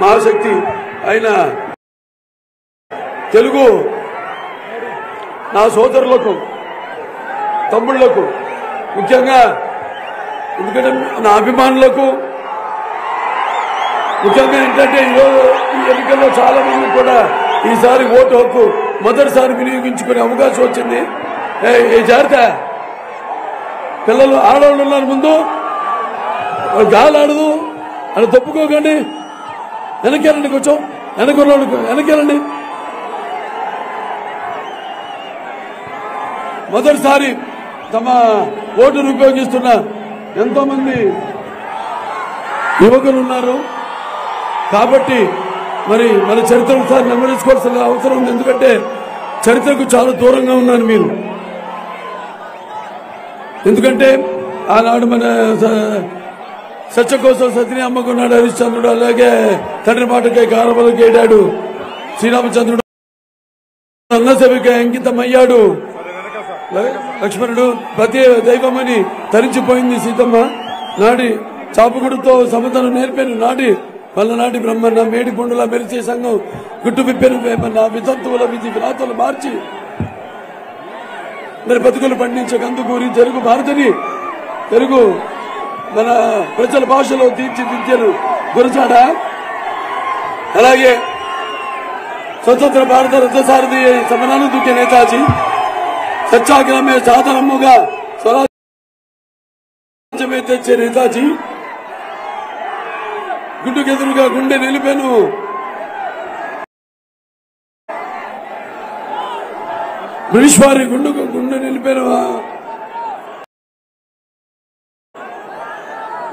మహాశక్తి అయిన తెలుగు నా సోదరులకు తమ్ముళ్లకు ముఖ్యంగా ఎందుకంటే నా అభిమానులకు ముఖ్యంగా ఏంటంటే ఈరోజు ఈ ఎన్నికల్లో చాలా మంది కూడా ఈసారి ఓటు హక్కు మొదటిసారి వినియోగించుకునే అవకాశం వచ్చింది. ఏ జాగ్రత్త పిల్లలు ఆడవాళ్ళు ఉన్నారు ముందు గాలి ఆడదు అని తప్పుకోకండి. వెనకేరండి కొంచెం వెనకేరండి. మొదటిసారి తమ ఓటును ఉపయోగిస్తున్న ఎంతో మంది యువకులు ఉన్నారు కాబట్టి మరి మన చరిత్ర ఒకసారి నెమరేసుకోవాల్సిన అవసరం ఉంది. ఎందుకంటే చరిత్రకు చాలా దూరంగా ఉన్నారు మీరు. ఎందుకంటే ఆనాడు మన సత్యకోసం సతిని అమ్మకున్నాడు హరిశ్చంద్రుడు, అలాగే తండ్రి మాటకే కారబలకి ఏడాడు శ్రీరామచంద్రుడు, అన్నసభకి అంకితమయ్యాడు లక్ష్మణుడు, ప్రతి దైవమని తరించిపోయింది సీతమ్మ. నాడి చాపుగుడితో సమతను నేర్పాను, నాడి పల్లనాటి బ్రహ్మన్న మేడి కొండలా మెరిసే సంఘం గుట్టు విప్పెను వేమన్న, వితంతువుల విధి విరాతలు మార్చి మరి బతుకులు పండించే కందుకూరి తెలుగు భారతిని తెలుగు మన ప్రజల భాషలో తీర్చిదిద్దారు గురజాడ. అలాగే స్వతంత్ర భారత రథసారథి సమరాలు దూకే నేతాజీ, సత్యాగ్రహమే సాధనముగా స్వరాజ్యమే తెచ్చే నేతాజీ, గుండుకెదురుగా గుండె నిలిపాను బ్రిటిష్ వారి గుండె నిలిపాను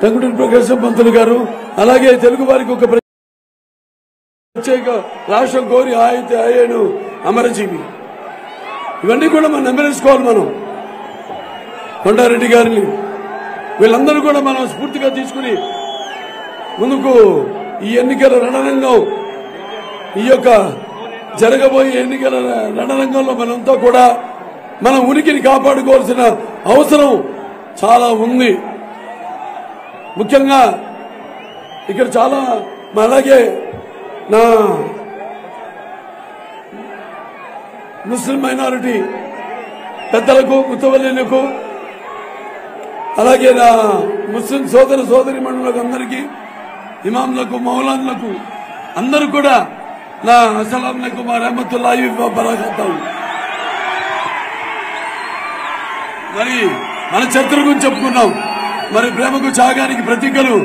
టంగుటూరి ప్రకాశం పంతులు గారు. అలాగే తెలుగు వారికి ఒక ప్రత్యేక రాష్ట్రం కోరి ఆయను అమరజీవి. ఇవన్నీ కూడా మనం నెమరేసుకోవాలి. మనం కొండారెడ్డి గారిని వీళ్ళందరూ కూడా మనం స్ఫూర్తిగా తీసుకుని ముందుకు ఈ ఎన్నికల రణరంగం, ఈ యొక్క జరగబోయే ఎన్నికల రణరంగంలో మనంతా కూడా మన ఉనికిని కాపాడుకోవాల్సిన అవసరం చాలా ఉంది. ముఖ్యంగా ఇక్కడ చాలా అలాగే నా ముస్లిం మైనారిటీ పెద్దలకు, ముత్తవల్లీలకు, అలాగే నా ముస్లిం సోదర సోదరి మండలకు అందరికీ, ఇమాంలకు, మౌలాన్లకు అందరూ కూడా నా అస్సలాం అలైకుం వరహ్మతుల్లాహి వబరకాతుహు. మరి మన చరిత్ర గురించి చెప్పుకున్నాం. మరి ప్రేమకు త్యాగానికి ప్రతీకలు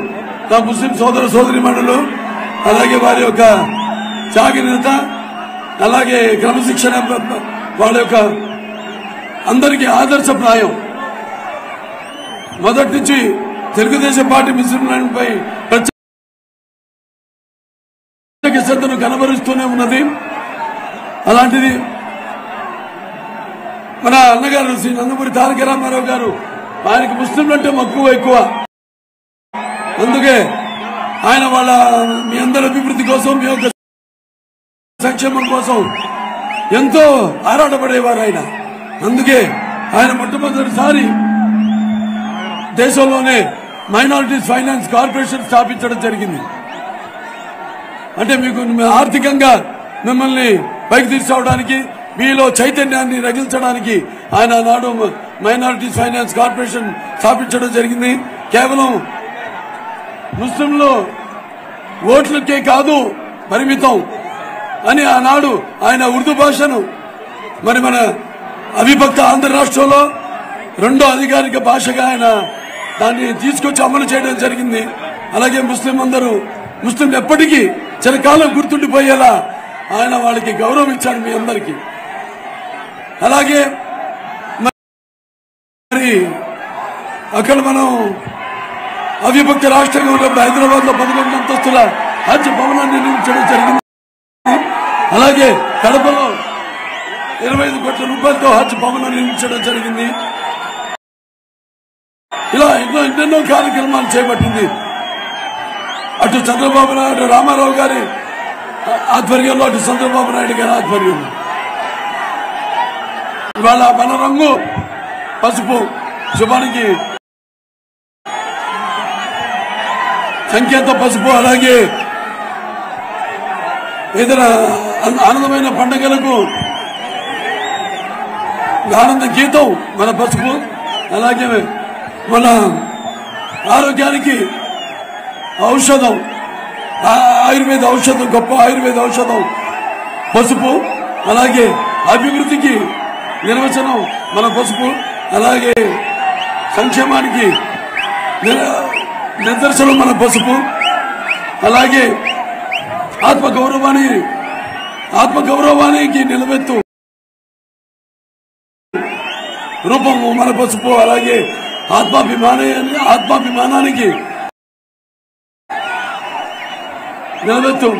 నా ముస్లిం సోదర సోదరి మండలు, అలాగే వారి యొక్క త్యాగనిరత, అలాగే క్రమశిక్షణ, వాళ్ళ యొక్క అందరికీ ఆదర్శప్రాయం. మొదటి నుంచి తెలుగుదేశం పార్టీ ముస్లింలపై ప్రత్యేక శ్రద్ధను కనబరుస్తూనే ఉన్నది. అలాంటిది మన అన్నగారు శ్రీ నందమూరి తారక రామారావు గారు, ఆయనకి ముస్లింలంటే మక్కువ ఎక్కువ. అందుకే ఆయన వాళ్ళ మీ అందరి అభివృద్ధి కోసం, మీ యొక్క సంక్షేమం కోసం ఎంతో ఆరాటపడేవారు ఆయన. అందుకే ఆయన మొట్టమొదటిసారి దేశంలోనే మైనారిటీస్ ఫైనాన్స్ కార్పొరేషన్ స్థాపించడం జరిగింది. అంటే మీకు ఆర్థికంగా మిమ్మల్ని పైకి తీసుకురావడానికి, మీలో చైతన్యాన్ని రగిల్చడానికి ఆయన నాడు మైనారిటీస్ ఫైనాన్స్ కార్పొరేషన్ స్థాపించడం జరిగింది. కేవలం ముస్లింలు ఓట్లకే కాదు పరిమితం అని ఆనాడు ఆయన ఉర్దూ భాషను మరి మన అవిభక్త ఆంధ్ర రాష్ట్రంలో రెండో అధికారిక భాషగా ఆయన దాన్ని తీసుకొచ్చి అమలు చేయడం జరిగింది. అలాగే ముస్లింలు ఎప్పటికీ చిరకాలం గుర్తుండిపోయేలా ఆయన వాళ్ళకి గౌరవం ఇచ్చాడు మీ అందరికీ. అలాగే మరి అక్కడ మనం అవిభక్త రాష్ట్రంగా ఉన్నప్పుడు హైదరాబాద్ లో 11 అంతస్తుల హజ్ భవనాన్ని నిర్మించడం జరిగింది. అలాగే కడపలో 25 కోట్ల రూపాయలతో హజ్ భవనాన్ని నిర్మించడం జరిగింది. ఇలా ఎన్నెన్నో కార్యక్రమాలు చేపట్టింది. అటు చంద్రబాబు నాయుడు రామారావు గారి ఆధ్వర్యంలో, అటు చంద్రబాబు నాయుడు గారి ఆధ్వర్యంలో ఇవాళ మన రంగు పసుపు శుభానికి సంకేత పసుపు, అలాగే ఏదైనా ఆనందమైన పండుగలకు ఆనంద గీతం మన పసుపు. అలాగే మన ఆరోగ్యానికి ఔషధం, ఆయుర్వేద ఔషధం, గొప్ప ఆయుర్వేద ఔషధం పసుపు. అలాగే అభివృద్ధికి నిర్వచనం మన పసుపు. అలాగే సంక్షేమానికి నిదర్శనం మన పసుపు. అలాగే ఆత్మగౌరవానికి నిలబెత్తు రూపము మన పసుపు. అలాగే ఆత్మాభిమానానికి నిలబెత్తు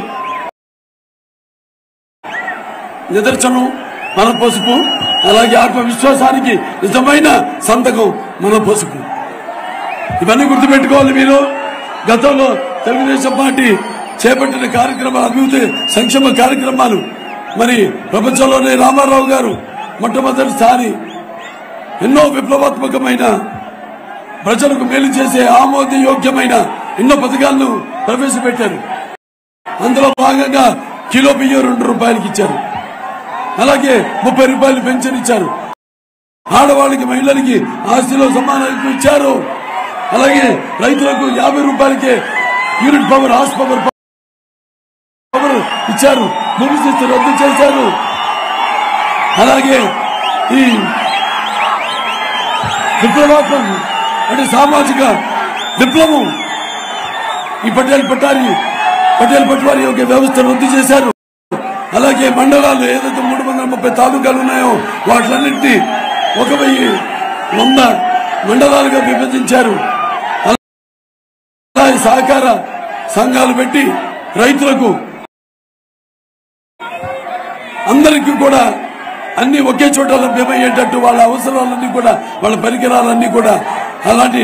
నిదర్శనం మన పసుపు. అలాగే ఆత్మవిశ్వాసానికి నిజమైన సంతకం మన పసుపు. ఇవన్నీ గుర్తుపెట్టుకోవాలి మీరు. గతంలో తెలుగుదేశం పార్టీ చేపట్టిన కార్యక్రమాలు, అభివృద్ధి సంక్షేమ కార్యక్రమాలు, మరి ప్రపంచంలోనే రామారావు గారు మొట్టమొదటిసారి ఎన్నో విప్లవాత్మకమైన ప్రజలకు మేలు చేసే ఆమోదయోగ్యమైన ఎన్నో పథకాలను ప్రవేశపెట్టారు. అందులో భాగంగా కిలో బియ్యం 2 రూపాయలకి ఇచ్చారు. అలాగే 30 రూపాయలు పెన్షన్ ఇచ్చారు. ఆడవాళ్ళకి, మహిళలకి ఆస్తిలో సమానం ఇచ్చారు. అలాగే రైతులకు 50 రూపాయలకే యూనిట్ పవర్, హార్స్ పవర్ ఇచ్చారు. భూమి శిస్తు రద్దు చేశారు. అలాగే ఈ విప్లవాత్మకం అంటే సామాజిక విప్లవం ఈ పటేల్ పట్వారీ యొక్క వ్యవస్థను రద్దు చేశారు. అలాగే మండలాలు ఏదైతే 330 తాలూకాలు ఉన్నాయో వాటిలన్నింటినీ 1100 మండలాలుగా విభజించారు. అలాగే సహకార సంఘాలు పెట్టి రైతులకు అందరికీ కూడా అన్ని ఒకే చోట లభ్యమయ్యేటట్టు వాళ్ళ అవసరాలన్నీ కూడా, వాళ్ళ పరికరాలన్నీ కూడా అలాంటి